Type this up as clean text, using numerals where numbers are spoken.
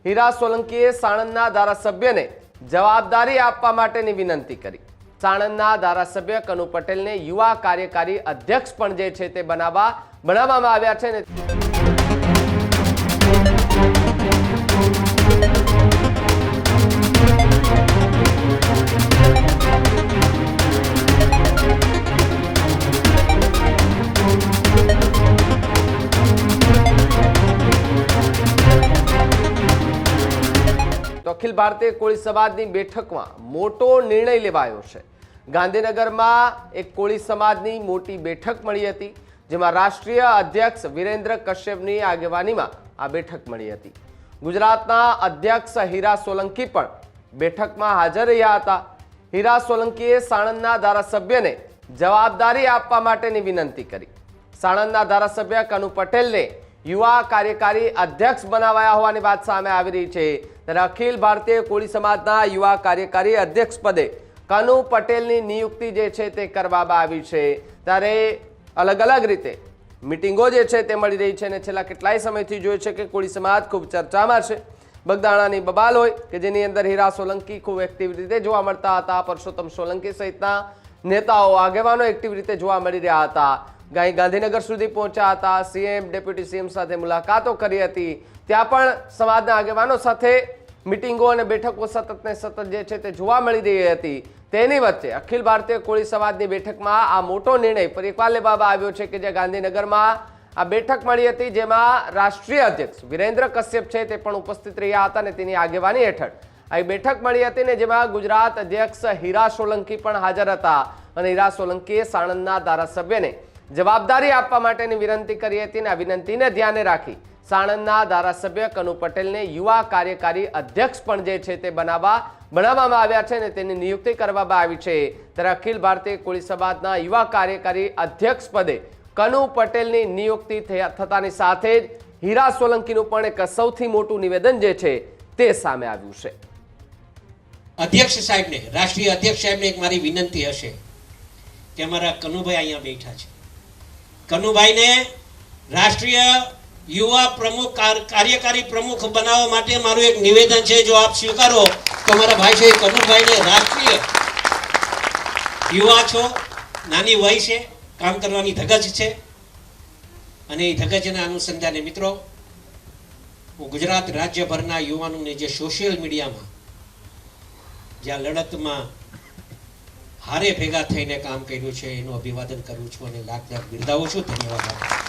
હીરા સોલંકીએ સાણંદના ધારાસભ્યને જવાબદારી આપવા માટેની વિનંતી કરી। સાણંદના ધારાસભ્ય કનુ પટેલને યુવા કાર્યકારી અધ્યક્ષ પણ જે છે તે બનાવવામાં આવ્યા છે ને तो अखिल भारतीय कोळी समाजनी बेठकमां मोटो निर्णय लेवायो छे। गांधीनगरमां एक कोळी समाजनी मोटी बेठक मळी हती, जेमां राष्ट्रीय अध्यक्ष वीरेन्द्र कश्यपनी आगेवानीमां आ बेठक मळी हती। गुजरातना अध्यक्ष हीरा सोलंकी पण बेठकमां हाजर रह्या हता। हीरा सोलंकीए साणंदना धारासभ्यने जवाबदारी आपवा माटेनी विनंती करी। साणंदना धारासभ्य कनु पटेलने युवा कार्यकारी अध्यक्ष बनावाया होवानी वात सामे आवी रही छे। त्यारे अखिल भारतीय कोळी समाजना युवा कार्यकारी अध्यक्ष पदे कनु पटेलनी नियुक्ति जे छे ते करवामां आवी छे। त्यारे अलग अलग रीते मीटिंगो जे छे ते मळी रही छे ने छेल्ला केटलाय समयथी जोई छे के कोळी समाज खूब चर्चामां छे। बगदाणानी बबाल होय के जेनी अंदर हीरा सोलंकी खूब एक्टिव रीते जोवा मळता हता। परसोत्तम सोलंकी सहितना नेताओ आगेवानो एक्टिव रीते जोवा मळी रह्या हता। गांधीनगर सुधी पहोंच्या हता। सीएम डेप्यूटी सीएम साथे मुलाकातो करी हती। त्यां पण समाजना आगेवानो साथे मीटिंगो अने बैठको सतत ने सतत जे छे ते जोवा मळी रही हती। तेनी वच्चे अखिल भारतीय कोळी समाजनी बेठकमां आ मोटो निर्णय फरी एकवार लेवामां આવ્યો છે કે જે ગાંધીનગરમાં આ બેઠક મળી હતી, જેમાં રાષ્ટ્રીય અધ્યક્ષ વીરેન્દ્ર કશ્યપ છે તે પણ ઉપસ્થિત રહ્યા હતા અને તેની આગેવાની હેઠળ આ બેઠક મળી હતી ને જેમાં ગુજરાત અધ્યક્ષ હીરા સોલંકી પણ હાજર હતા અને હીરા સોલંકીએ સાણંદના ધારાસભ્યને જવાબદારી આપવા માટેની વિનંતી કરી હતી અને આ વિનંતીને ધ્યાને રાખી સાણંદના ધારાસભ્ય કનુ પટેલને યુવા કાર્યકારી અધ્યક્ષ પણ જે છે તે બનાવવામાં આવ્યા છે અને તેની નિયુક્તિ કરવામાં આવી છે। ત્યારે અખિલ ભારતીય કોળી સમાજના યુવા કાર્યકારી અધ્યક્ષ પદે કનુ પટેલની નિયુક્તિ થતાની સાથે જ હીરા સોલંકીનું પણ એક સૌથી મોટું નિવેદન જે છે તે સામે આવ્યું છે। અધ્યક્ષ સાહેબને, રાષ્ટ્રીય અધ્યક્ષ સાહેબને એક મારી વિનંતી હશે કે અમારા કનુભાઈ અહીંયા બેઠા છે, કનુભાઈને રાષ્ટ્રીય युवा प्रमुख कार्यकारी प्रमुख बनावा माटे मारू एक निवेदन है, जो आप स्वीकारो तो हमारा भाई से कनु भाई ने राष्ट्रीय युवा छो, नानी वय छे, काम करवानी धगज छे अने धगजना अनुसंधाने मित्रों हूँ गुजरात राज्यभरना युवानोने जे सोशियल मीडिया में ज्यां लड़त में हारे भेगा थईने काम कर्युं छे एनुं अभिवादन करूं छुं अने लाख लाख बिरदावुं छुं। धन्यवाद।